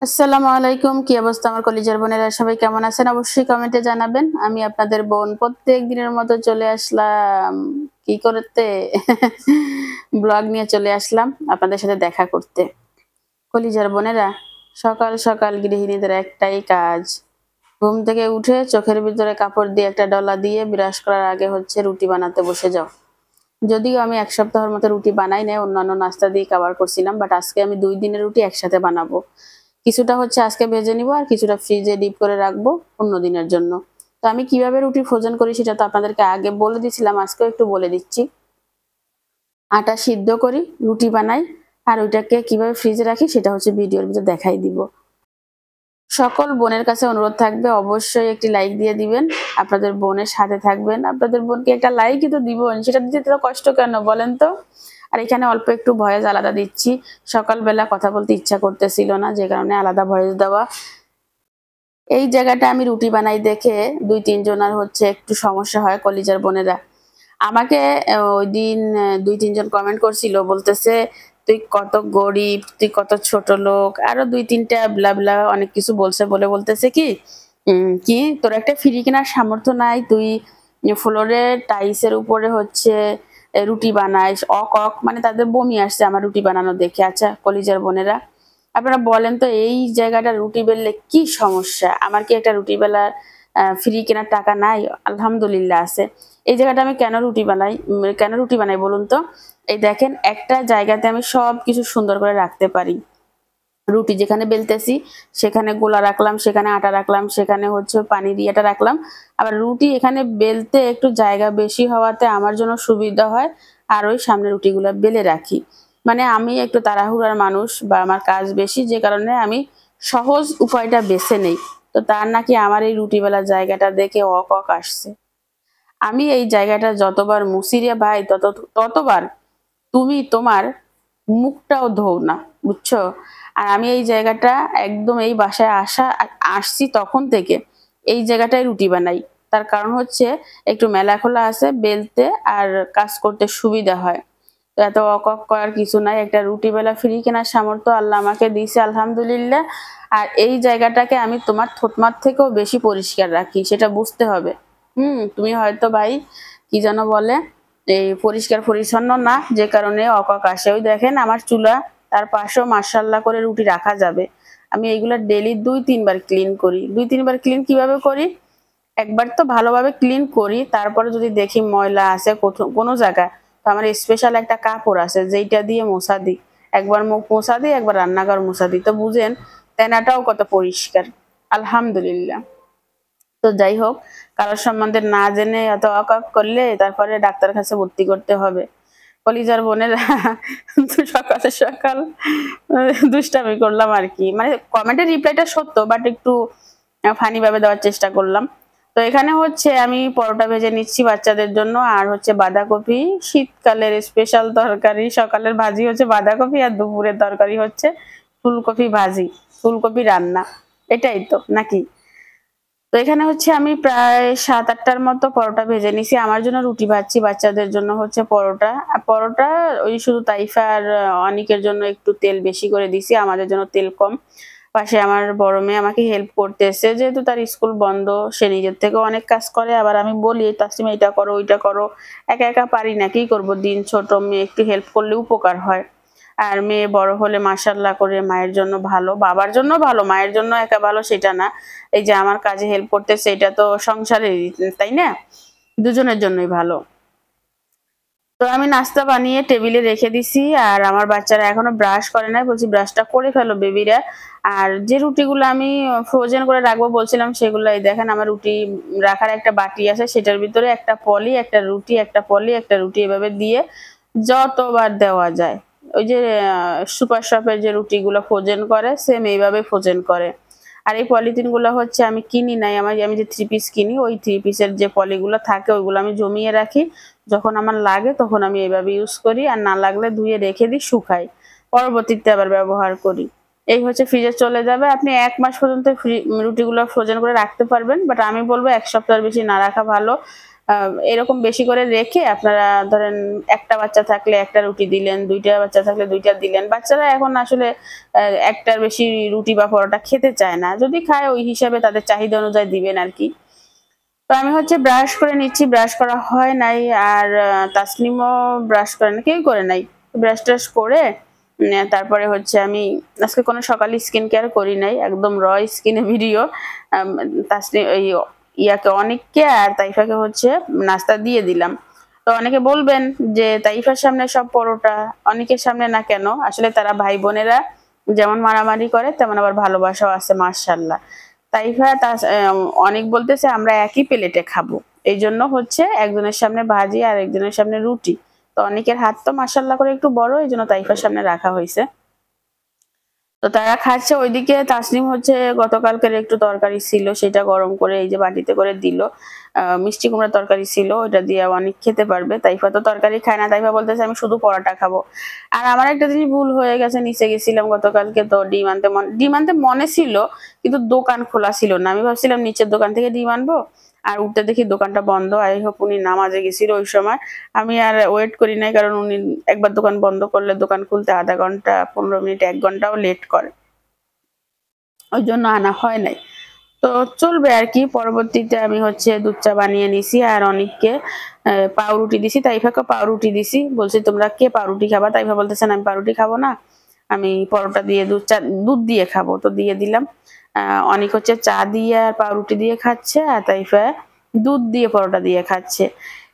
আসসালামু আলাইকুম। কি অবস্থা আমার কলিজার বোনেরা? সবাই কেমন আছেন? অবশ্যই কমেন্টে জানাবেন। আমি আপনাদের বোন প্রত্যেক দিনের মতো চলে আসলাম। কি করতে? ব্লগ নিয়ে চলে আসলাম আপনাদের সাথে দেখা করতে। কলিজার বোনেরা, সকাল সকাল গৃহিণীদের একটাই কাজ। ঘুম থেকে উঠে চোখের ভিতরে কাপড় দিয়ে একটা ডলা দিয়ে ব্রাশ করার আগে হচ্ছে রুটি বানাতে বসে যাও। যদিও আমি ১ সপ্তাহের মতো রুটি বানাই নাই, অন্যান্য নাস্তা দিয়ে কভার করছিলাম, বাট আজকে আমি ২ দিনের রুটি একসাথে বানাবো। কিছুটা হচ্ছে আজকে ভেজে নিব আর কিছুটা ফ্রিজে ডিপ করে রাখবো অন্য দিনের জন্য। তো আমি কিভাবে রুটি ফ্রোজেন করি সেটা তো আপনাদেরকে আগে বলে দিয়েছিলাম, আজকেও একটু বলে দিচ্ছি। আটা সিদ্ধ করি, রুটি বানাই, আর ওইটাকে কিভাবে ফ্রিজে রাখি সেটা হচ্ছে ভিডিওর ভিতরে দেখাই দিব। সকল বোনের কাছে অনুরোধ থাকবে, অবশ্যই একটি লাইক দিয়ে দিবেন। আপনাদের বোনের সাথে থাকবেন, আপনাদের বোনকে একটা লাইকই তো দিবেন, সেটা দিতে তো কষ্ট কেন বলেন তো? আর এখানে অল্প একটু ভয়েস আলাদা দিচ্ছি, সকালবেলা কথা বলতে ইচ্ছা করতেছিল না, যে কারণে আলাদা ভয়েস দেওয়া। এই জায়গাটা আমি রুটি বানাই দেখে ২-৩ জনের হচ্ছে একটু সমস্যা হয় কলিজার বোনেরা। আমাকে ওই দিন ২-৩ জন কমেন্ট করছিল, বলতেছে তুই কত গরিব, তুই কত ছোট লোক, আরো ২-৩টা ব্লা ব্লা অনেক কিছু বলছে, বলতেছে কি তোর একটা ফ্রি কেনার সামর্থ্য নাই, তুই ফ্লোরে টাইলসের উপরে হচ্ছে রুটি বানাইস, অক অক, মানে তাদের বমি আসছে আমার রুটি বানানো দেখে। আচ্ছা কলিজার বোনেরা, আপনারা বলেন তো এই জায়গাটা রুটি বেললে কি সমস্যা? আমার কি একটা রুটি বেলার ফ্রি কেনার টাকা নাই? আলহামদুলিল্লাহ আছে। এই জায়গাটা আমি কেন রুটি বানাই বলুন তো? এই দেখেন, একটা জায়গাতে আমি সবকিছু সুন্দর করে রাখতে পারি। রুটি যেখানে বেলতেছি সেখানে গোলা রাখলাম, সেখানে আটা রাখলাম, সেখানে হচ্ছে পানি দিয়ে এটা রাখলাম। আবার রুটি এখানে বেলতে একটু জায়গা বেশি হওয়াতে আমার জন্য সুবিধা হয়, আর ওই সামনে রুটিগুলো বেলে রাখি। মানে আমি একটু তাড়াহুড়ার মানুষ বা আমার কাজ বেশি, যে কারণে আমি সহজ উপায়টা বেছে নেই। তো তার নাকি আমার এই রুটি বেলার জায়গাটা দেখে অক অক আসছে। আমি এই জায়গাটা যতবার মুছি রে ভাই, ততবার তুমি তোমার মুখটাও ধোও না, বুঝছো? আর আমি এই জায়গাটা একদম এই বাসায় আসছি তখন থেকে এই জায়গাটায় রুটি বানাই। তার কারণ হচ্ছে একটু মেলা খোলা আছে, বেলতে আর কাজ করতে সুবিধা হয়। তো এত অক অক করার কিছু নাই, একটা রুটি বেলা ফ্রি কেনার সামর্থ্য আল্লাহ আমাকে দিয়েছে, আলহামদুলিল্লাহ। আর এই জায়গাটাকে আমি তোমার থতমার থেকেও বেশি পরিষ্কার রাখি, সেটা বুঝতে হবে। তুমি হয়তো ভাই কি যেন বলে, এই পরিষ্কার পরিচ্ছন্ন না, যে কারণে অকক আসে। ওই দেখেন আমার চুলা, তার পাশেও মাশাআল্লাহ করে রুটি রাখা যাবে। আমি এইগুলা ডেইলি ২-৩ বার ক্লিন করি। ২-৩ বার ক্লিন কিভাবে করি? একবার তো ভালোভাবে ক্লিন করি, তারপরে যদি দেখি ময়লা আছে কোনো জায়গায়, তো আমার স্পেশাল একটা কাপড় আছে যেইটা দিয়ে মোছা দিই। একবার মুখ মোছা দিই, একবার রান্নাঘর মোছা দিই। তো বুঝেন তেনাটাও কত পরিষ্কার, আলহামদুলিল্লাহ। তো যাই হোক, কারোর সম্বন্ধে না জেনে এত অকাক করলে তারপরে ডাক্তার কাছে ভর্তি করতে হবে। কলিজার বোনেরা, সকালে সকাল দুষ্টামি করলাম আর কি, মানে কমেন্টের রিপ্লাইটা সত্য, বাট একটু ফানি ভাবে দেওয়ার চেষ্টা করলাম। তো এখানে হচ্ছে আমি পরোটা ভেজে নিচ্ছি বাচ্চাদের জন্য, আর হচ্ছে বাঁধাকপি, শীতকালের স্পেশাল তরকারি। সকালের ভাজি হচ্ছে বাঁধাকপি, আর দুপুরের তরকারি হচ্ছে ফুলকপি ভাজি, ফুলকপি রান্না। এটাই তো নাকি? তো এখানে হচ্ছে আমি প্রায় ৭-৮টার মতো পরোটা ভেজে নিছি। আমার জন্য রুটি ভাজছি, বাচ্চাদের জন্য হচ্ছে পরোটা। পরোটা ওই শুধু তাইফা আর অনিকের জন্য একটু তেল বেশি করে দিছি, আমাদের জন্য তেল কম। পাশে আমার বড় মেয়ে আমাকে হেল্প করতেছে, যেহেতু তার স্কুল বন্ধ, সে নিজের থেকেও অনেক কাজ করে। আবার আমি বলি তাসলিমা এটা করো ওইটা করো, একা একা পারি না, কি করবো, দিন ছোট, মেয়ে একটু হেল্প করলে উপকার হয়। আর মেয়ে বড় হলে মাশাআল্লাহ করে মায়ের জন্য ভালো, বাবার জন্য ভালো, মায়ের জন্য একা ভালো সেটা না। এই যে আমার কাজে হেল্প করতেছে, এটা তো সংসারেরই, তাই না? দুজনের জন্যই ভালো। তো আমি নাস্তা বানিয়ে টেবিলে রেখে দিছি, আর আমার বাচ্চারা এখনো ব্রাশ করে নাই, বলছি ব্রাশটা করে ফেলো বেবিরা। আর যে রুটিগুলো আমি ফ্রোজেন করে রাখবো বলছিলাম, সেগুলো এই দেখেন, আমার রুটি রাখার একটা বাটি আছে, সেটার ভিতরে একটা পলি, একটা রুটি, একটা পলি, একটা রুটি, এভাবে দিয়ে যতবার দেওয়া যায়। ওই যে সুপার শপের যে রুটিগুলো ফ্রোজেন করে, সেম এইভাবে ফ্রোজেন করে। আর এই পলিথিন গুলো হচ্ছে আমি কিনি নাই, আমি যে 3 পিস কিনি, ওই 3 পিসের যে পলিগুলো থাকে ওইগুলো আমি জমিয়ে রাখি। যখন আমার লাগে তখন আমি এইভাবে ইউজ করি, আর না লাগলে ধুয়ে রেখে দিই, শুকাই, পরবর্তীতে আবার ব্যবহার করি। এই হচ্ছে ফ্রিজে চলে যাবে। আপনি ১ মাস পর্যন্ত রুটিগুলো ফ্রোজেন করে রাখতে পারবেন, বাট আমি বলবো ১ সপ্তাহের বেশি না রাখা ভালো। এরকম বেশি করে রেখে আপনারা ধরেন একটা বাচ্চা থাকলে একটা রুটি দিলেন, দুইটা বাচ্চা থাকলে দুইটা দিলেন। বাচ্চারা এখন আসলে একটার বেশি রুটি বা পরোটা খেতে চায় না, যদি খায় ওই হিসাবে তাদের চাহিদা অনুযায়ী দিবেন আর কি। তো আমি হচ্ছে ব্রাশ করে নিচ্ছি, ব্রাশ করা হয় নাই, আর তাসনিমও ব্রাশ করে না, কেউ করে নাই। ব্রাশ ট্রাশ করে তারপরে হচ্ছে আমি আজকে কোনো সকালে স্কিন কেয়ার করি নাই, একদম র স্কিনে ভিডিও। তাসনিম ইয়াকে অনেককে আর তাইফাকে হচ্ছে নাস্তা দিয়ে দিলাম। তো অনেকে বলবেন যে তাইফার সামনে সব পরোটা, অনেকের সামনে না কেন? আসলে তারা ভাই বোনেরা যেমন মারামারি করে তেমন আবার ভালোবাসাও আছে মাশাআল্লাহ। তাইফা অনেক বলতেছে আমরা একই প্লেটে খাবো, এই জন্য হচ্ছে একজনের সামনে ভাজি আর একজনের সামনে রুটি। তো অনেকের হাত তো মাশাআল্লাহ করে একটু বড়, এই জন্য তাইফার সামনে রাখা হয়েছে। তো তারা খাচ্ছে। ওইদিকে তাসনিম হচ্ছে গতকালকের একটু তরকারি ছিল, সেটা গরম করে এই যে বাটিতে করে দিল। মিষ্টি কুমড়া তরকারি ছিল, ওইটা দিয়ে অনেক খেতে পারবে। তাইফা তো তরকারি খায় না, তাইফা বলতেছে আমি শুধু পরোটা খাবো। আর আমার একটা জিনিস ভুল হয়ে গেছে, নিচে গেছিলাম গতকালকে, তো ডিম আনতে মনে ছিল কিন্তু দোকান খোলা ছিল না। আমি ভাবছিলাম নিচের দোকান থেকে ডিম আনবো, আর উঠতে দেখি দোকানটা বন্ধ। আই হোপ উনি নামাজে গেছিল ওই সময়। আমি আর ওয়েট করি নাই, কারণ উনি একবার দোকান বন্ধ করলে দোকান খুলতে আধা ঘন্টা 15 মিনিট 1 ঘন্টাও লেট করে, ওই জন্য আনা হয় নাই। তো চলবে আর কি। পরবর্তীতে আমি হচ্ছে দুধ চা বানিয়ে নিছি আর অনেককে পাউরুটি দিছি। তাইফাকে পাউরুটি দিছি, বলছি তোমরা কে পাউরুটি খাবা? তাইফা বলতেছেন আমি পাউরুটি খাবো না, আমি পরোটা দিয়ে দুধ দিয়ে খাবো। তো দিয়ে দিলাম। অনেক হচ্ছে চা দিয়ে আর পাউরুটি দিয়ে খাচ্ছে, আর তাইফা দুধ দিয়ে পরোটা দিয়ে খাচ্ছে।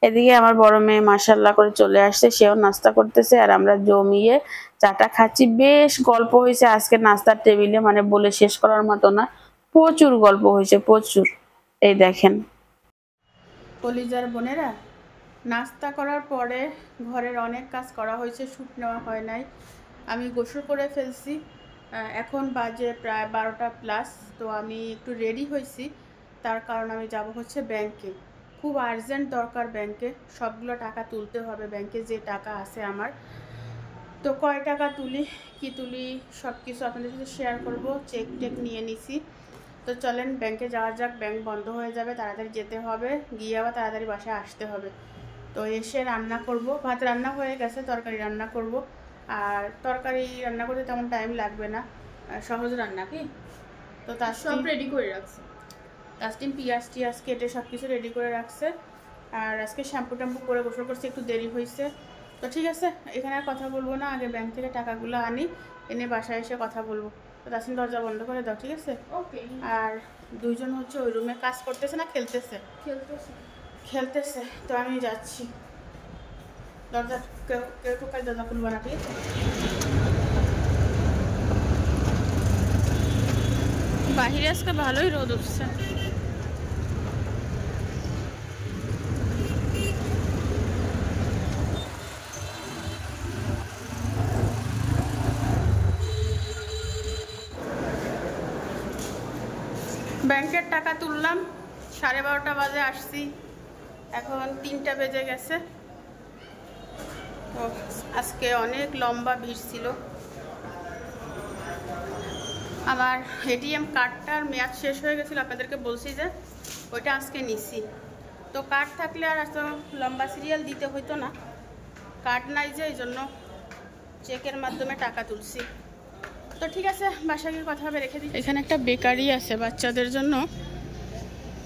এদিকে আমার বড় মেয়ে মাশাআল্লাহ করে চলে আসছে, সেও নাস্তা করতেছে আর আমরা জমিয়ে চাটা খাচ্ছি। বেশ গল্প হয়েছে আজকে নাস্তার টেবিলে, মানে বলে শেষ করার মতো না, প্রচুর গল্প হয়েছে, প্রচুর। এই দেখেন কলিজার বোনেরা, নাস্তা করার পরে ঘরের অনেক কাজ করা হয়েছে, শ্যুট নেওয়া হয় নাই। আমি গোসল করে ফেলছি, এখন বাজে প্রায় 12টা প্লাস। তো আমি একটু রেডি হয়েছি, তার কারণ আমি যাব হচ্ছে ব্যাংকে, খুব আর্জেন্ট দরকার ব্যাংকে, সবগুলো টাকা তুলতে হবে ব্যাংকে, যে টাকা আছে আমার। তো কয় টাকা তুলি, কি তুলি, সব কিছু আপনাদের সাথে শেয়ার করব। চেক টেক নিয়ে নিছি। তো চলেন ব্যাংকে যাওয়া যাক, ব্যাংক বন্ধ হয়ে যাবে, তাড়াতাড়ি যেতে হবে, গিয়ে আবার তাড়াতাড়ি বাসায় আসতে হবে। তো এসে রান্না করব, ভাত রান্না হয়ে গেছে, তরকারি রান্না করব। আর তরকারি রান্না করতে তেমন টাইম লাগবে না, সহজ রান্না কি। তো তার সব রেডি করে রাখছে, তাসনিম পিঁয়াজ টিয়াজ কেটে সব কিছু রেডি করে রাখছে। আর আজকে শ্যাম্পু ট্যাম্পু করে গোসল করছে, একটু দেরি হয়েছে। তো ঠিক আছে, এখানে আর কথা বলবো না, আগে ব্যাংক থেকে টাকাগুলো আনি, এনে বাসায় এসে কথা বলবো। তো তাসনিম দরজা বন্ধ করে দাও, ঠিক আছে? ওকে। আর দুইজন হচ্ছে ওই রুমে কাজ করতেছে না খেলতেছে? খেলতেছে। তো আমি যাচ্ছি, দরজা কেউ টোকায় দরজা খুলবো না, ঠিক আছে? বাহিরে আজকে ভালোই রোদ উঠছে। ব্যাংকের টাকা তুললাম, 12:30 বাজে আসছি, এখন 3টা বেজে গেছে। তো আজকে অনেক লম্বা ভিড় ছিল। আমার এটিএম কার্ডটার মেয়াদ শেষ হয়ে গেছিলো, আপনাদেরকে বলছি যে ওইটা আজকে নিছি। তো কার্ড থাকলে আর এত লম্বা সিরিয়াল দিতে হইতো না, কার্ড নাই যে, এই জন্য চেকের মাধ্যমে টাকা তুলছি। তো ঠিক আছে, বাসায় গিয়ে কথা হবে, রেখে দিই। এখানে একটা বেকারি আছে, বাচ্চাদের জন্য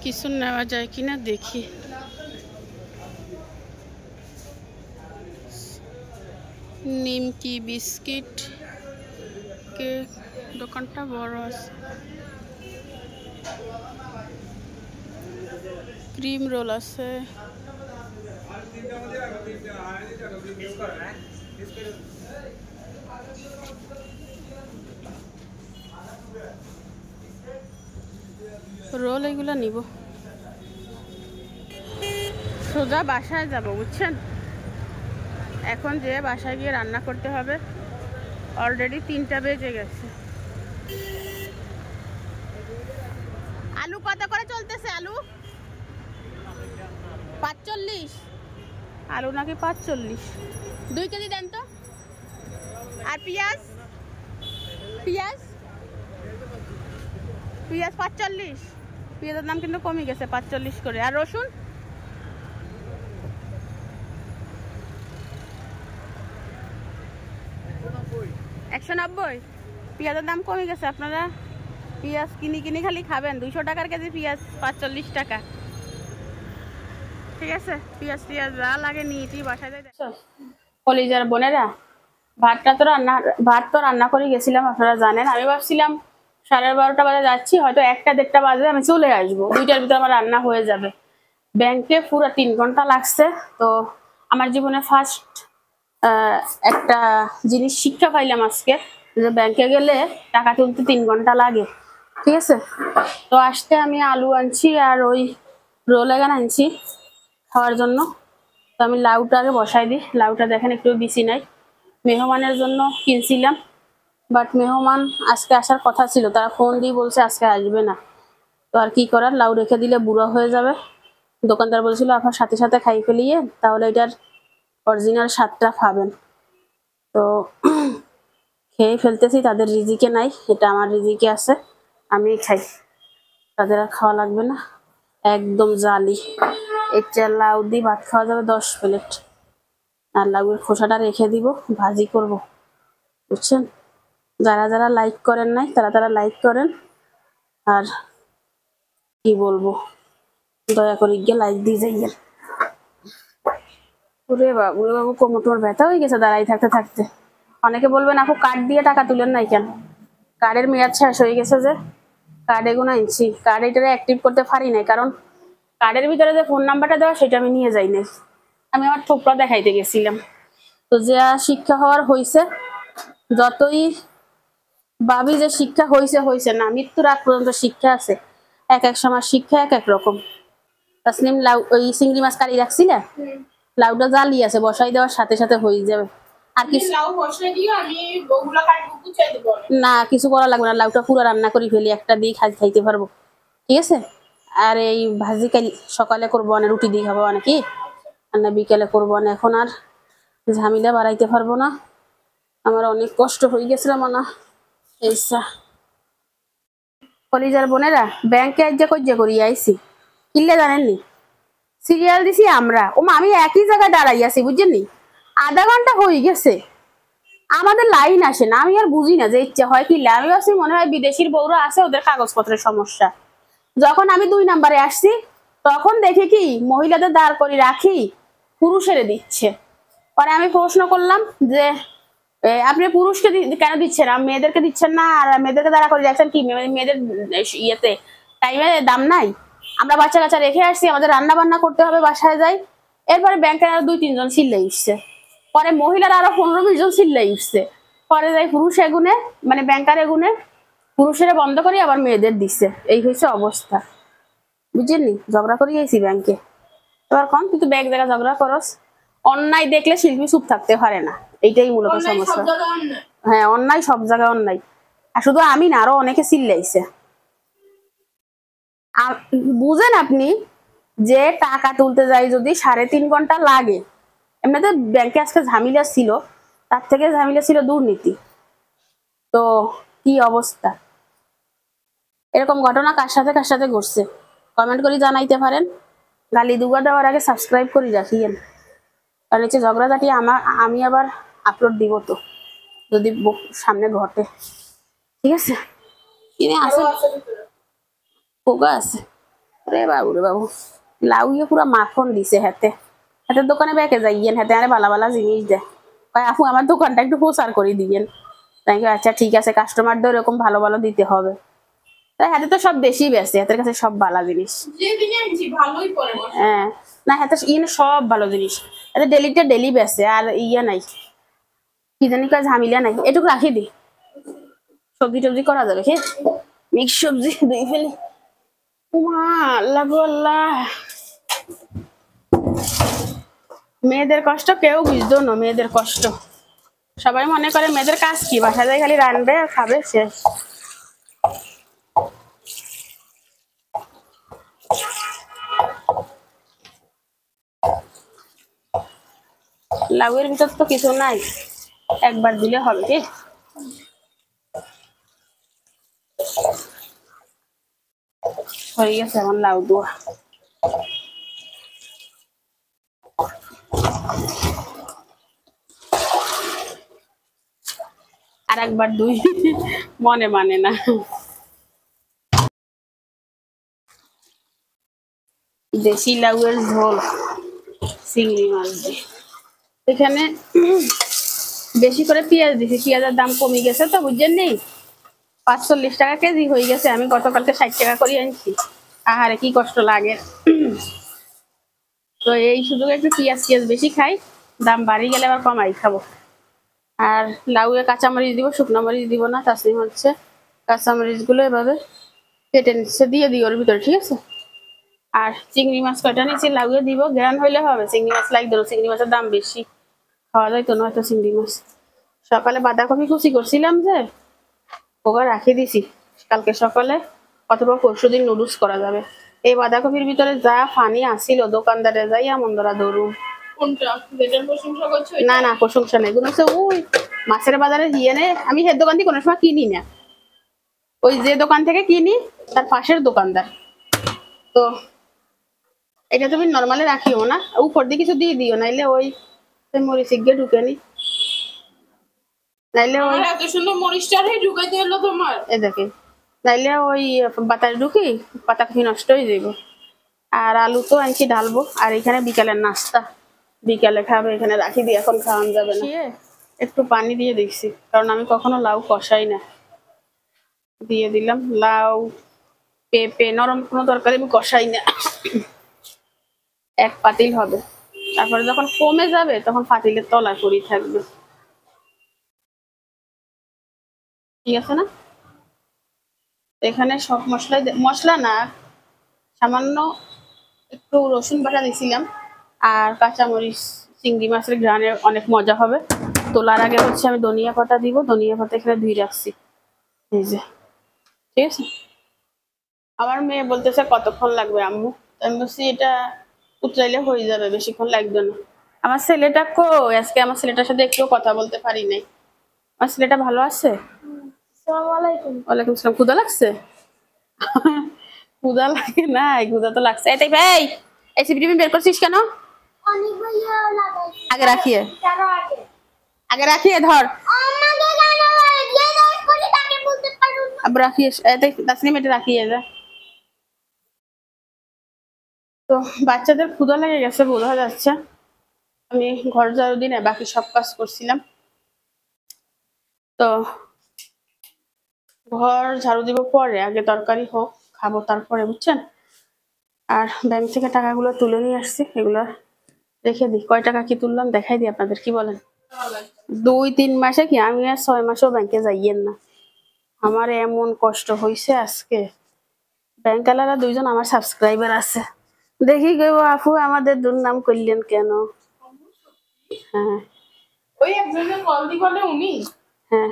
কিছু নেওয়া যায় কিনা দেখি। নিমকি বিস্কিট কেক, দোকানটা বড় আছে। ক্রিম রোল আছে, রোল এগুলো নিব। সোজা বাসায় যাব, বুঝছেন? এখন যে বাসায় গিয়ে রান্না করতে হবে, অলরেডি 3টা বেজে গেছে। আলু কত করে চলতেছে? আলু 45, আলু নাকি 45, 2 কেজি দেন তো। আর পেঁয়াজ, পেঁয়াজ 45, পেঁয়াজের দাম কিন্তু কমে গেছে 45 করে। আর রসুন 890। পেঁয়াজের দাম কমে গেছে, আপনারা পেঁয়াজ কিনি কিনি খালি খাবেন। 200 টাকার কেজি পেঁয়াজ, 45 টাকা। ঠিক আছে, পেঁয়াজ টিয়াজ যা লাগে নিয়েছি বাসায় যাই। কলিজার বোনেরা, ভাত তো রান্না করে গেছিলাম, আপনারা জানেন। আমি ভাবছিলাম 12:30 বাজে যাচ্ছি, হয়তো 1-1:30 বাজে আমি চলে আসবো, 2টার ভিতরে আমার রান্না হয়ে যাবে। ব্যাংকে পুরো 3 ঘন্টা লাগছে। তো আমার জীবনে ফার্স্ট একটা জিনিস শিক্ষা পাইলাম আজকে, যে ব্যাংকে গেলে টাকা তুলতে 3 ঘন্টা লাগে। ঠিক আছে, তো আসতে আমি আলু আনছি আর ওই রোল এগান আনছি খাওয়ার জন্য। তো আমি লাউটা আগে বসাই দিই। লাউটা দেখেন একটু বেশি নাই, মেহমানের জন্য কিনছিলাম, বাট মেহমান আজকে আসার কথা ছিল, তারা ফোন দিয়ে বলছে আজকে আসবে না। তো আর কি করার, লাউ রেখে দিলে বুড়ো হয়ে যাবে। দোকানদার বলছিল আপনার সাথে সাথে খাই ফেলিয়ে, তাহলে এটার অরিজিনাল স্বাদটা পাবেন। তো খেয়ে ফেলতেছি, তাদের রিজিকে নাই, এটা আমার রিজিকে আছে, আমি খাই, তাদের আর খাওয়া লাগবে না। একদম জালি, একটা লাউ দিয়ে ভাত খাওয়া যাবে 10 প্লেট। আর লাউয়ের খোসাটা রেখে দিব, ভাজি করব, বুঝছেন। যারা যারা লাইক করেন নাই তারা লাইক করেন, আর কি বলবো, দয়া করে গিয়ে লাইক দিয়ে যাইয়েন। ওরে বাবু কোমর টোমর ব্যথা হয়ে গেছে দাঁড়াই থাকতে থাকতে। অনেকে বলবেন আপু কার্ড দিয়ে টাকা তুলেন নাই কেন? কার্ডের মেয়াদ শেষ হয়ে গেছে, যে কার্ড এগুলো আনছি, কার্ড এটা অ্যাক্টিভ করতে পারি নাই, কারণ কার্ডের ভিতরে যে ফোন নাম্বারটা দেওয়া সেটা আমি নিয়ে যাই নাই, আমি আমার থোপড়া দেখাইতে গেছিলাম। তো যা শিক্ষা হওয়ার হয়েছে, যতই ভাবি যে শিক্ষা হয়েছে না, মৃত্যুর আগ পর্যন্ত শিক্ষা আছে। এক এক সময় শিক্ষা এক এক রকম। তাসনিম লাউ ওই চিংড়ি মাছ কারি রাখছি না, লাউটা জালি আছে, বসাই দেওয়ার সাথে সাথে হয়ে যাবে। আর কিছু না, কিছু করা লাগবে না, লাউটা পুরো রান্না করে ফেলি, একটা দিয়ে খাইতে পারবো। ঠিক আছে, আর এই ভাজি কাল সকালে করবো, না রুটি দিয়ে খাবো নাকি, আর না বিকেলে করবো না। এখন আর ঝামেলা বাড়াইতে পারবো না, আমার অনেক কষ্ট হয়ে গেছিল মানা। এইসা কলিজার বোনেরা, ব্যাংকে আজ যে করি আইসি, কিনলে জানেননি, সিরিয়াল দিছি আমরা। আমি একই জায়গায় দাঁড়াই আছি, বুঝছেন, আধা ঘন্টা হয়ে গেছে, আমাদের লাইন আসে না। আমি আর বুঝি না যে ইচ্ছা হয় কিনলে, আমি ভাবছি মনে হয় বিদেশির বউরা আছে, ওদের কাগজপত্রের সমস্যা। যখন আমি 2 নাম্বারে আসছি, তখন দেখি কি মহিলাদের দাঁড় করে রাখি পুরুষেরে দিচ্ছে। পরে আমি প্রশ্ন করলাম যে আপনি পুরুষকে কেন দিচ্ছেন, মেয়েদেরকে দিচ্ছেন না, আর মেয়েদেরকে দাঁড়া করে রাখছেন কি, মেয়েদের ইয়েতে টাইমে দাম নাই? আমরা বাচ্চা কাচ্চা রেখে আসছি, আমাদের রান্না বান্না করতে হবে, বাসায় যাই। এরপরে ব্যাংকের আরো 2-3 জন চিল্লাই উঠছে, পরে মহিলারা আরো 15-20 জন চিল্লাই উঠছে, পরে যাই পুরুষ এগুনে, মানে ব্যাংকার এগুনে পুরুষেরা বন্ধ করে আবার মেয়েদের দিচ্ছে। এই হয়েছে অবস্থা, বুঝলি, ঝগড়া করি গেছি ব্যাংকে। এবার কম কিন্তু ব্যাংক জায়গা ঝগড়া করস, অন্যায় দেখলে শিল্পী চুপ থাকতে পারে না, এইটাই মূলত সমস্যা। হ্যাঁ, অন্যায় সব জায়গায় অন্যায়, আর শুধু আমি না, আরো অনেকে চিল্লাইছে। বুঝেন আপনি, যে টাকা তুলতে যাই যদি 3.5 ঘন্টা লাগে, এমনিতে ব্যাংকে আজকে ঝামেলা ছিল, তার থেকে ঝামেলা ছিল দুর্নীতি। তো কি অবস্থা, এরকম ঘটনা কার সাথে ঘটছে কমেন্ট করে জানাইতে পারেন। গালি দুগা দেওয়ার আগে সাবস্ক্রাইব করে রাখিয়েন, কারণ হচ্ছে ঝগড়াঝাটি আমি আবার আপলোড দিব, তো যদি সামনে ঘটে। ঠিক আছে, কিনে আছে পোকা আছে। রে বাবু লাউ ইয়ে পুরো মাখন দিছে, হাতের দোকানে বেঁকে যাইয়েন, হাতে আরে ভালো ভালো জিনিস দেয়। আপু আমার দোকানটা একটু প্রচার করে দিয়েন। আচ্ছা ঠিক আছে, কাস্টমারদের এরকম ভালো ভালো দিতে হবে। তাই হাতে তো সব বেশি বেছে, হাতের কাছে সব ভালো জিনিস। হ্যাঁ, না হাতে ইয়ে সব ভালো জিনিস, হাতে ডেলি বেছে, আর ইয়ে নাই, কি জানি কাজ ঝামেলা নাই। এটুকু রাখি দি, সবজি টবজি করা যাবে, কি মিক্স সবজি দিয়ে ফেলি। আল্লাহ, মেয়েদের কষ্ট কেউ বুঝতো না, মেয়েদের কষ্ট সবাই মনে করে মেয়েদের কাজ কি, বাসা যায় খালি রানবে আর খাবে, শেষ। লাউয়ের ভিতর তো কিছু নাই, একবার দিলে হবে, কি হয়ে গেছে আমার লাউ দোয়া। আর একবার দুই মনে মানে না। দেশি লাউয়ের ঝোল চিংড়ি মাছ দিয়ে। এখানে বেশি করে পেঁয়াজ দিছি, পেঁয়াজের দাম কমে গেছে তো বুঝছেন নি, ৪৫ টাকা কেজি হয়ে গেছে। আমি গতকালকে ৬০ টাকা করে আনছি। আহারে কি কষ্ট লাগে। তো এই শুধু একটু পেঁয়াজ বেশি খাই, দাম বাড়ি গেলে আবার কমাই খাবো। আর লাউয়ে কাঁচামরিচ দিব, শুকনো মরিচ দিব না। তাসলিম হচ্ছে কাঁচামরিচ গুলো এভাবে কেটে নিচ্ছে, দিয়ে দিই ওর ভিতরে, ঠিক আছে। আর চিংড়ি মাছ কয়টা নিচ্ছি লাউয়ে দিব, গ্রান হইলে হবে। চিংড়ি মাছ লাগবে না, চিংড়ি মাছের দাম বেশি, খাওয়া যায় তো নয়তো চিংড়ি মাছ। সকালে বাঁধাকপি কুচি করছিলাম যে, ওকে রাখি দিছি কালকে সকালে অথবা পরশুদিন নুডলস করা যাবে। এই বাঁধাকপির ভিতরে যা পানি আসিল, দোকানদারে যাই এমন ধরা ধরুন। না না প্রশংসা নেই, এগুলো হচ্ছে ওই মাছের বাজারে গিয়ে নে, আমি সে দোকান থেকে কোনো সময় কিনি না, ওই যে দোকান থেকে কিনি তার পাশের দোকানদার। তো এটা তুমি নর্মালি রাখিও না, উপর দিয়ে কিছু দিয়ে দিও, নাইলে ওই মরিচ গিয়ে ঢুকে নি, নাইলে ওই এত সুন্দর মরিচটাই ঢুকাইতে হলো তোমার, এ দেখে নাইলে ওই বাতাস ঢুকি পাতাকপি নষ্ট হয়ে যাইব। আর আলু তো আনছি ঢালবো। আর এখানে বিকালের নাস্তা, বিকালে খাবে, এখানে রাখি দিয়ে এখন খাওয়ানো যাবে না। একটু পানি দিয়ে দিচ্ছি, কারণ আমি কখনো লাউ কষাই না। দিয়ে দিলাম লাউ, পেঁপে, নরম কোনো তরকারি আমি কষাই না। এক পাতিল হবে, তারপরে যখন কমে যাবে তখন পাতিলের তলায় পড়ি থাকবে, ঠিক আছে না। এখানে সব মশলা না, সামান্য একটু রসুন বাটা দিছিলাম আর কাঁচামরিচ। চিংড়ি মাছের ঘ্রাণে অনেক মজা হবে। তোলার আগে হচ্ছে আমি ধনিয়া পাতা দিব, ধনিয়া পাতা এখানে ধুয়ে রাখছি, এই যে, ঠিক আছে। আমার মেয়ে বলতেছে কতক্ষণ লাগবে আম্মু, আমি বলছি এটা উতরাইলে হয়ে যাবে, বেশিক্ষণ লাগবে না। আমার ছেলেটা আজকে আমার ছেলেটার সাথে একটু কথা বলতে পারি নাই। আমার ছেলেটা ভালো আছে? ওয়ালাইকুম সালাম। ক্ষুধা লাগছে? ক্ষুধা লাগে না, ক্ষুধা তো লাগছে। এটাই ভাই, এই সিপি বের করছিস কেন? আগে রাখিয়ে, আগে রাখিয়ে ধর, अब রাখিয়ে এটাই তাসনিম, এটা রাখিয়ে যা। তো বাচ্চাদের ক্ষুধা লেগে গেছে বোঝা যাচ্ছে। আমি ঘর ঝাড়ু দিনে বাকি সব কাজ করছিলাম, তো ঘর ঝাড়ু দিব পরে, আগে তরকারি হোক খাবো তারপরে, বুঝছেন। আর ব্যাংক থেকে টাকাগুলো তুলে নিয়ে আসছি, এগুলো রেখে দিই। কয় টাকা কি তুললাম দেখাই দিই আপনাদের, কি বলেন? 2-3 মাসে কি, আমি আর 6 মাসেও ব্যাংকে যাইয়েন না। আমার এমন কষ্ট হয়েছে আজকে। ব্যাংকালারা 2জন আমার সাবস্ক্রাইবার আছে, দেখি গো আপু আমাদের দুর্নাম করলেন কেন। হ্যাঁ ওই একজনের কল দি বলে উনি, হ্যাঁ।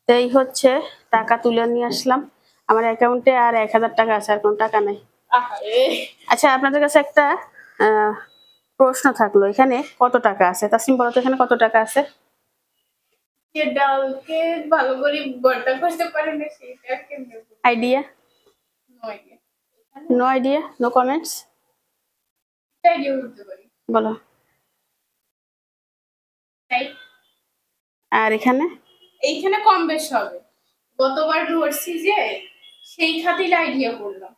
এই হচ্ছে টাকা তুলে নিয়ে আসলাম, আমার অ্যাকাউন্টে আর 1000 টাকা আছে, আর কোনো টাকা নাই। আচ্ছা আপনাদের কাছে একটা প্রশ্ন থাকলো, এখানে কত টাকা আছে? তাসলিম বলো তো, এখানে কত টাকা আছে? ডালকে ভালো করে ভর্তা করতে পারে না, সেটা কেমনে idea? No idea, no comments. বলো। আর এখানে এইখানে কম বেশ হবে, গতবার ধরছি যে সেই খাতির আইডিয়া করলাম।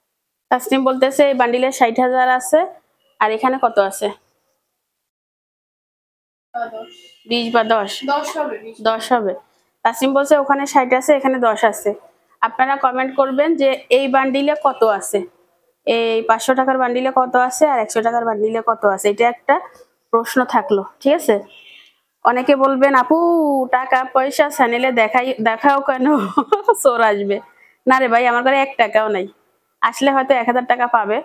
তাসনিম বলতেছে এই বান্ডিলে 60,000 আছে, আর এখানে কত আছে? 20 বা 10? 10 হবে। তাসনিম বলছে ওখানে 60 আছে, এখানে 10 আছে। আপনারা কমেন্ট করবেন যে এই বান্ডিলে কত আছে, এই 500 টাকার বান্ডিলে কত আছে, আর 100 টাকার বান্ডিলে কত আছে। এটা একটা প্রশ্ন থাকলো, ঠিক আছে। অনেকে বলবেন আপু টাকা পয়সা চ্যানেলে দেখাও কেন, চোর আসবে। না রে ভাই, আমার ঘরে 1 টাকাও নাই, আসলে হয়তো 1000 টাকা পাবে।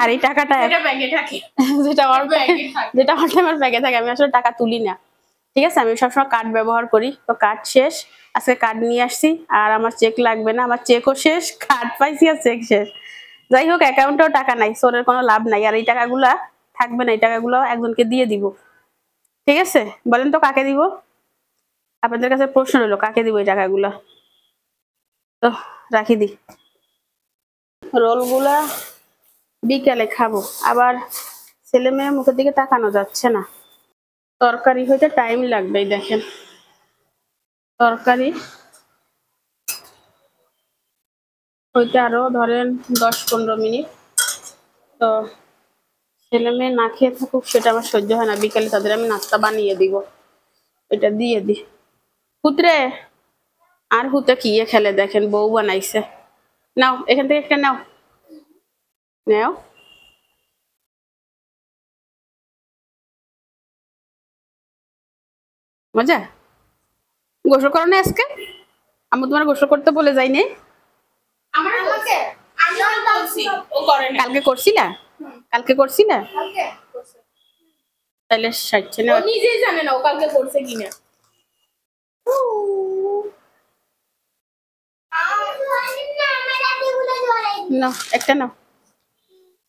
আর এই টাকাটা যেটা আমার ব্যাগে থাকে, আমি আসলে টাকা তুলি না, ঠিক আছে। আমি সবসময় কার্ড ব্যবহার করি, তো কার্ড শেষ, আজকে কার্ড নিয়ে আসছি। আর আমার চেক লাগবে না, আমার চেকও শেষ, কার্ড পাইছি আর চেক শেষ। যাই হোক, অ্যাকাউন্টেও টাকা নাই, চোরের কোনো লাভ নাই। আর এই টাকাগুলা থাকবে না, এই টাকাগুলো একজনকে দিয়ে দিব, ঠিক আছে। বলেন তো কাকে দিব? আপনাদের কাছে প্রশ্ন রইলো, কাকে দিব এই টাকাগুলা? তো রাখি দি, রোলগুলা বিকালে খাবো। আবার ছেলে মেয়ের মুখের দিকে তাকানো যাচ্ছে না, তরকারি হইতে টাইম লাগবে। দেখেন তরকারি হইতে আরো ধরেন 10-15 মিনিট। তো ছেলে মেয়ে না খেয়ে থাকুক সেটা আমার সহ্য হয় না, বিকালে তাদের আমি নাস্তা বানিয়ে দিব, এটা দিয়ে দি। হুতরে আর হুতে কি খেলে দেখেন, বউ বানাইছে। নাও এখান থেকে একটা নাও, নাও। মজা। গোসল করো না আজকে? আমি তোমার গোসল করতে বলে যাইনি। কালকে করছিলা? কালকে করছিলা? তাহলে সাইছে না, নিজেই জানে না ও কালকে করছে কিনা। নাও একটা নাও।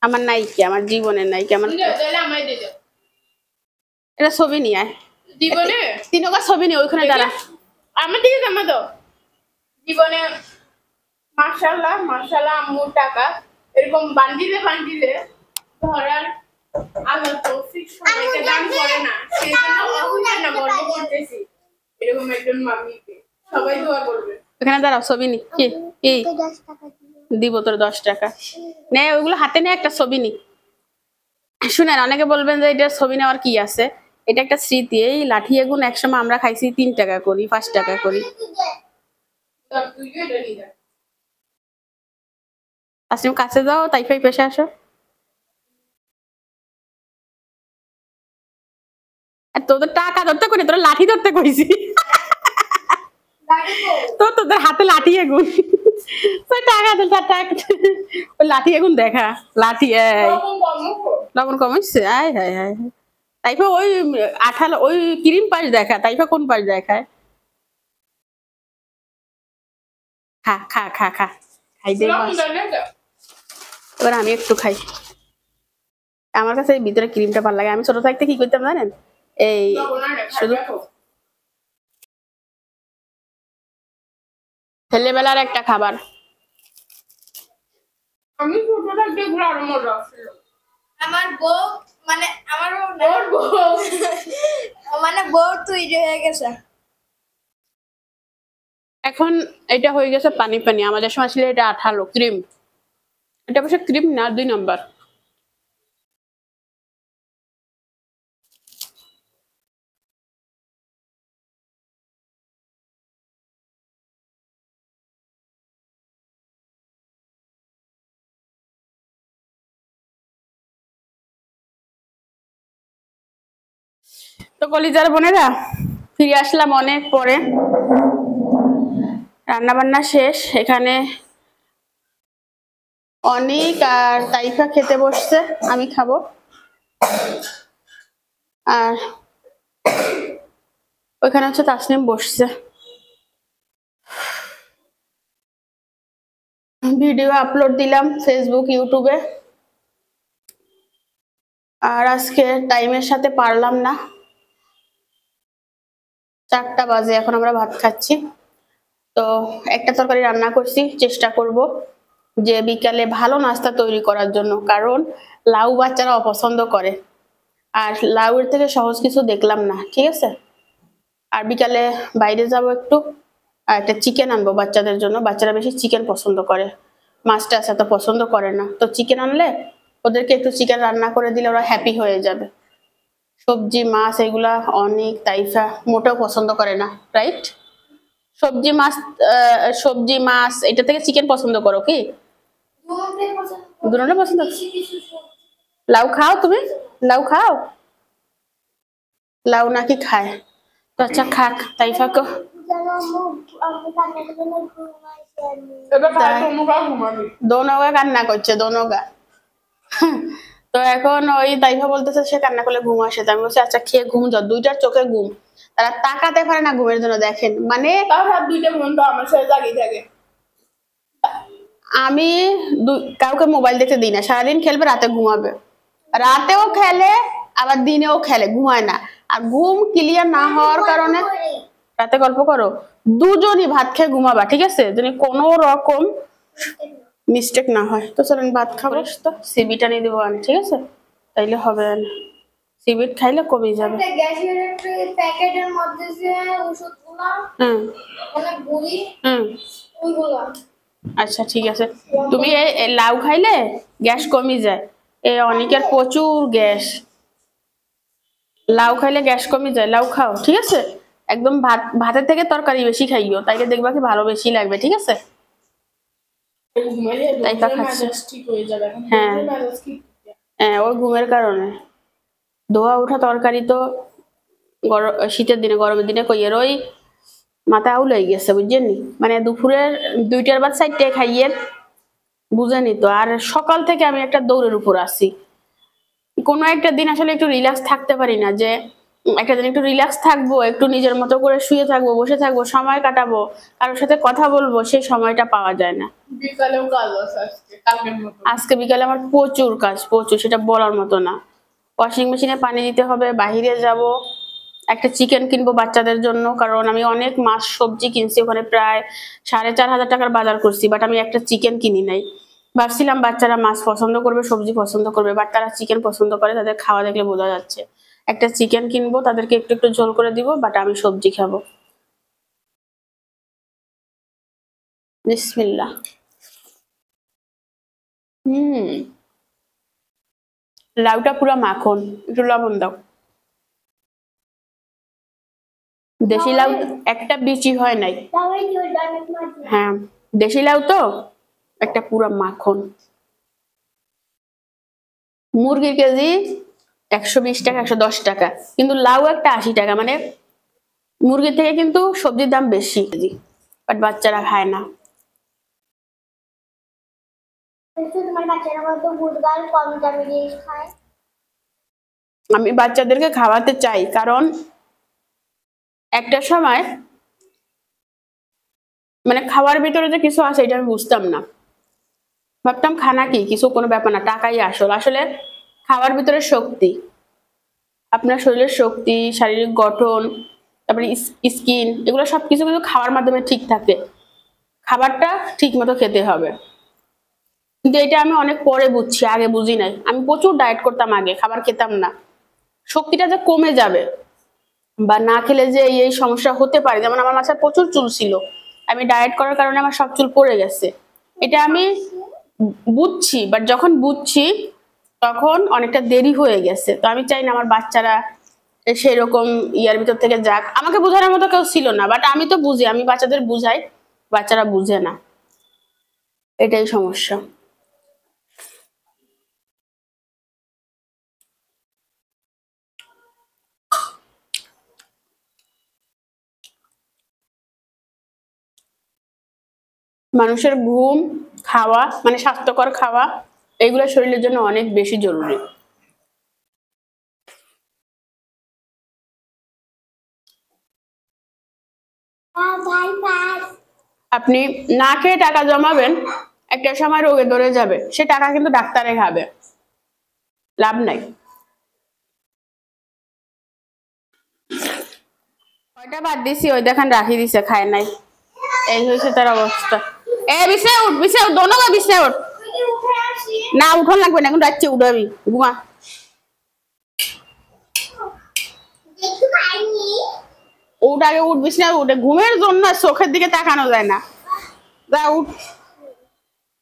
আমার নাই কি, আমার জীবনের নাই কি। আমার এটা ছবি নিয়ে আয়, জীবনে তিনকা ছবি নিয়ে ওইখানে দাঁড়া। আমার দিকে জামা তো জীবনে মাশাআল্লাহ মাশাআল্লাহ আম্মুর টাকা এরকম বান্ডিলে বান্ডিলে ধরার আল্লাহ তৌফিক সবাইকে দান করে না, সেজন্য অহংকার না গর্ব করতেছি এরকম একজন মামিকে। সবাই দোয়া করবে। ওখানে দাঁড়াও, ছবি নি। কি কি দিব তোর 10 টাকা নে, ওইগুলো হাতে নে, একটা ছবি নি। শুনেন, অনেকে বলবেন যে এটা ছবি নেওয়ার কি আছে, এটা একটা স্মৃতি। এই লাঠি আগুন একসময় আমরা খাইছি 3 টাকা করি, 5 টাকা করি। আসলে কাছে যাও, তাইফাই পেশে আসো। আর তোদের টাকা ধরতে করি, তোর লাঠি ধরতে কইছি। তো তোদের হাতে লাঠি আগুন, টাকা দে, টাকা ওই লাঠি আগুন দেখা। লাঠি লবণ কমাইছে, আয় হায় হায়। তাইফা ওই আঠালো ওই ক্রিম পাশ দেখা, তাইফা কোন পাশ দেখায়। খা খা খা খা, খাই দে। এবার আমি একটু খাই। আমার কাছে এই ভিতরে ক্রিমটা ভালো লাগে। আমি ছোট থাকতে কি করতাম জানেন, এই শুধু ছেলেবেলার একটা খাবার। আমি ছোট থাকতে এগুলো আরো মজা ছিল। আমার বউ মানে আমার বউ মানে বউ তৈরি হয়ে গেছে এখন। এটা হয়ে গেছে পানি পানি, আমাদের সময় ছিল এটা আঠালো ক্রিম। এটা অবশ্য ক্রিম না, 2 নম্বর। তো কলিজার বোনেরা, ফিরে আসলাম অনেক পরে। রান্না বান্না শেষ। এখানে অনেক আর তাইফা খেতে বসছে, আমি খাবো। আর ওইখানে হচ্ছে তাসনিম বসছে। ভিডিও আপলোড দিলাম ফেসবুক, ইউটিউবে। আর আজকে টাইমের সাথে পারলাম না, 4টা বাজে, এখন আমরা ভাত খাচ্ছি। তো একটা তরকারি রান্না করছি, চেষ্টা করব যে বিকালে ভালো নাস্তা তৈরি করার জন্য, কারণ লাউ বাচ্চারা অপছন্দ করে। আর লাউয়ের থেকে সহজ কিছু দেখলাম না, ঠিক আছে। আর বিকালে বাইরে যাব একটু, আর একটা চিকেন আনবো বাচ্চাদের জন্য। বাচ্চারা বেশি চিকেন পছন্দ করে, মাছটা এত পছন্দ করে না। তো চিকেন আনলে ওদেরকে একটু চিকেন রান্না করে দিলে ওরা হ্যাপি হয়ে যাবে। সবজি মাছ এগুলা অনেক তাইফা মোটেও পছন্দ করে না, রাইট? সবজি মাছ এটা থেকে চিকেন পছন্দ করো কি? দুটোই পছন্দ। লাউ খাও তুমি? লাউ খাও? লাউ নাকি খায়? তো আচ্ছা খাক তাইফা কো। দোনোগা কান্না করছে, দোনোগা। তো এখন ওই তাইফা বলতেছে সে কান্না করলে ঘুম আসে। আমি বলছি আচ্ছা খেয়ে ঘুম যাও, 2টার চোখে ঘুম, তারা তাকাতে পারে না ঘুমের জন্য। দেখেন মানে রাত 2টা পর্যন্ত আমার সাথে জাগিয়ে থাকে। আমি কাউকে মোবাইল দেখতে দিই না, সারাদিন খেলবে, রাতে ঘুমাবে। রাতেও খেলে আবার দিনেও খেলে, ঘুমায় না। আর ঘুম ক্লিয়ার না হওয়ার কারণে রাতে গল্প করো। দুজনই ভাত খেয়ে ঘুমাবা, ঠিক আছে, যদি কোনো রকম মিস্টেক না হয়। তো চলেন ভাত খাবো। তো সিবিটা নিয়ে দেবো আনি, ঠিক আছে, তাইলে হবে। সিবিট খাইলে কমে যাবে। গ্যাসের প্যাকেটের মধ্যে যে ওষুধ হুম অনেক গুলি হুম ওইগুলো আচ্ছা ঠিক আছে। তুমি এই লাউ খাইলে গ্যাস কমে যায়। এই অনেকের প্রচুর গ্যাস, লাউ খাইলে গ্যাস কমে যায়, লাউ খাও ঠিক আছে। একদম ভাতের থেকে তরকারি বেশি খাইও, তাইলে দেখবা কি ভালো বেশি লাগবে ঠিক আছে। তাই তা খাচ্ছে। হ্যাঁ হ্যাঁ ওই ঘুমের কারণে। ধোয়া ওঠা তরকারি তো শীতের দিনে গরমের দিনে কইয়ের ওই মাথা আউল হয়ে গেছে বুঝছেন নি, মানে দুপুরের 2টার বা 4টায় খাইয়ে বুঝেনি তো। আর সকাল থেকে আমি একটা দৌড়ের উপর আছি, কোনো একটা দিন আসলে একটু রিল্যাক্স থাকতে পারি না, যে একটা দিন একটু রিল্যাক্স থাকবো, একটু নিজের মতো করে শুয়ে থাকবো, বসে থাকবো, সময় কাটাবো, কারোর সাথে কথা বলবো, সেই সময়টা পাওয়া যায় না। বিকালেও কাজ আছে কালকের মতো। আজকে বিকালে আমার প্রচুর কাজ, প্রচুর, সেটা বলার মতো না। ওয়াশিং মেশিনে পানি দিতে হবে, বাহিরে যাব, একটা চিকেন কিনবো বাচ্চাদের জন্য, কারণ আমি অনেক মাছ সবজি কিনছি, ওখানে প্রায় 4,500 টাকার বাজার করছি, বাট আমি একটা চিকেন কিনি নাই। ভাবছিলাম বাচ্চারা মাছ পছন্দ করবে, সবজি পছন্দ করবে, বাট তারা চিকেন পছন্দ করে, তাদের খাওয়া দেখলে বোঝা যাচ্ছে। একটা চিকেন কিনবো, তাদেরকে একটু একটু ঝোল করে দিব, বাট আমি সবজি খাবো। বিসমিল্লাহ। লাউটা পুরো মাখন, একটু লবণ দাও। দেশি লাউ একটা বিচি হয় নাই। হ্যাঁ দেশি লাউ তো একটা পুরো মাখন। মুরগির কেজি 120 টাকা, 110 টাকা, কিন্তু লাউ একটা 80 টাকা, মানে মুরগির থেকে কিন্তু সবজির দাম বেশি, বাট বাচ্চারা খায় না। আমি বাচ্চাদেরকে খাওয়াতে চাই, কারণ একটা সময় মানে খাওয়ার ভিতরে যে কিছু আছে এটা আমি বুঝতাম না, ভাবতাম খানা কি কিছু কোনো ব্যাপার না, টাকাই আসল। আসলে খাওয়ার ভিতরে শক্তি, আপনার শরীরের শক্তি, শারীরিক গঠন, তারপরে স্কিন, এগুলো সবকিছু কিন্তু খাওয়ার মাধ্যমে ঠিক থাকে। খাবারটা ঠিক মতো খেতে হবে, কিন্তু এটা আমি অনেক পরে বুঝছি, আগে বুঝি নাই। আমি প্রচুর ডায়েট করতাম আগে, খাবার খেতাম না, শক্তিটা যে কমে যাবে বা না খেলে যে এই সমস্যা হতে পারে। যেমন আমার মাথায় প্রচুর চুল ছিল, আমি ডায়েট করার কারণে আমার সব চুল পড়ে গেছে, এটা আমি বুঝছি, বাট যখন বুঝছি তখন অনেকটা দেরি হয়ে গেছে। তো আমি চাই না আমার বাচ্চারা সেরকম ইয়ার ভিতর থেকে যাক। আমাকে বোঝানোর মতো কেউ ছিল না, বাট আমি তো বুঝি, আমি বাচ্চাদের বুঝাই, বাচ্চারা বুঝে না, এটাই সমস্যা। মানুষের ঘুম, খাওয়া, মানে স্বাস্থ্যকর খাওয়া, এগুলো শরীরের জন্য অনেক বেশি জরুরি। আপনি না খেয়ে টাকা জমাবেন, একটা সময় রোগে ধরে যাবে, সে টাকা কিন্তু ডাক্তারে খাবে, লাভ নাই। ওইটা বাদ দিছি, ওই দেখেন রাখি দিছে, খায় নাই, এই হয়েছে তার অবস্থা। এ বিছে উঠ, বিছে উঠ, দোনো বিছে উঠ। না উঠন লাগবে না, এখন রাখছি, উঠাবি, ঘুমা। উঠ আগে, উঠ, বিছনা উঠে, ঘুমের জন্য চোখের দিকে তাকানো যায় না, যা উঠ।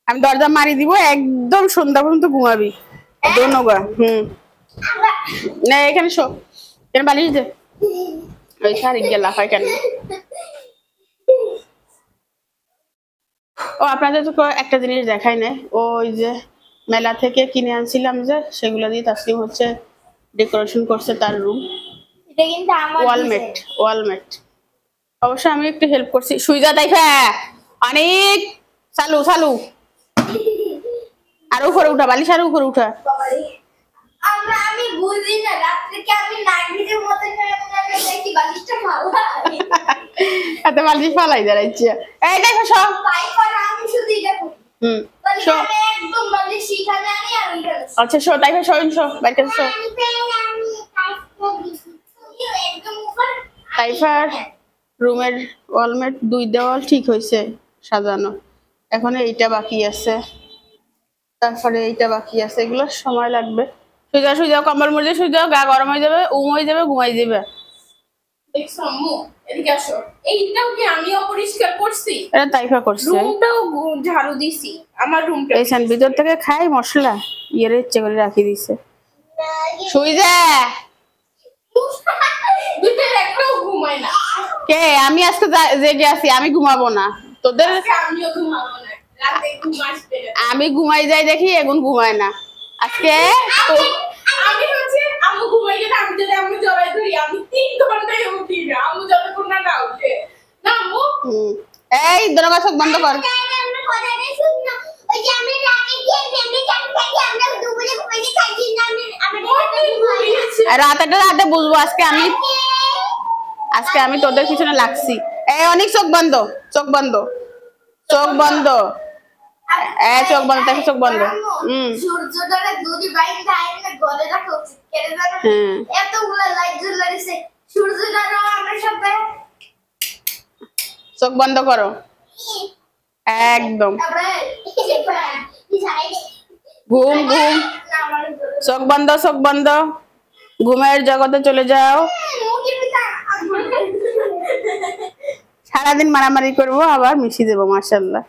আমি দরজা মারি দিব, একদম সন্ধ্যা পর্যন্ত ঘুমাবি দোনো গা। না এখানে শো, কেন বালিশ দে, ওই শাড়ি গিয়ে লাফায় কেন। ও আপনাদের তো একটা জিনিস দেখাই নাই, ওই যে মেলা থেকে কিনে আনছিলাম যে, সেগুলো দিয়ে তাসলিম হচ্ছে ডেকোরেশন করছে তার রুম। এটা কিন্তু আমার ওয়ালমেট, ওয়ালমেট অবশ্য আমি একটু হেল্প করছি। সুইজা তাইফা অনেক চালু চালু, আর উপরে উঠা, বালিশ আর উপরে উঠা। আমি বুঝি না, রাত্রে কি আমি নাইটের মতো করে দেখি বালিশটা ভালো এত বালিশ ফালাই দাঁড়াইছে। এই দেখো সব তাই করে আমি শুধু এটা করি। শো, আমি একদম বালিশ শিখানে আনি আর ওইটা। আচ্ছা শো, তাই শো, শো বাইকে শো। একদম উপর তাইফার রুমের ওয়ালমেট 2 দেওয়াল ঠিক হয়েছে সাজানো, এখন এইটা বাকি আছে, তারপরে এইটা বাকি আছে, এগুলো সময় লাগবে। শুয়ে যাও, শুয়ে যাও, কম্বল মুড়ে শুয়ে যাও, গা গরম হয়ে যাবে, হয়ে যাবে, ঘুমাই যাবে। দেখছো আম্মু, এদিকে আসো। এইটাও কি আমি অপরিষ্কার করছি? এটা তাইফা করছে। রুমটাও ঝাড়ু দিছি, আমার রুমটা। এইখান ভিতর থেকে খাই মশলা ইয়ের ইচ্ছে করে রাখি দিছে। শুই যা। দুটোর একটাও ঘুমায় না। কে? আমি আজকে জেগে আছি, আমি ঘুমাবো না। তোদের আজকে আমিও ঘুমাবো না, রাতে ঘুম আসবে না। আমি ঘুমাই যাই দেখি, এখন ঘুমায় না আজকে। আমি হচ্ছে আম্মু ঘুমাই গেলে আমি যদি আম্মু জড়াই ধরি, আমি 3 ঘন্টায় উঠি না, আম্মু যতক্ষণ না উঠে। না আম্মু, এই দরজা সব বন্ধ কর। রাতে বুঝবো। আজকে আমি তোদের পিছনে লাগছি। এই অনেক চোখ বন্ধ, চোখ বন্ধ, চোখ বন্ধ। চোখ বন্ধ, দেখো চোখ বন্ধ। সূর্যটারে দুটি বাইক খায় না, গলে রাখা উচিত। কেন জানো? এতগুলো লাইট জ্বলে দিছে, সূর্যটারও আমার সাথে। চোখ বন্ধ করো একদম। ঘুম ঘুম, চোখ বন্ধ, চোখ বন্ধ। ঘুমের জগতে চলে যাও। সারাদিন মারামারি করবো, আবার মিশিয়ে দেবো। মাশাআল্লাহ।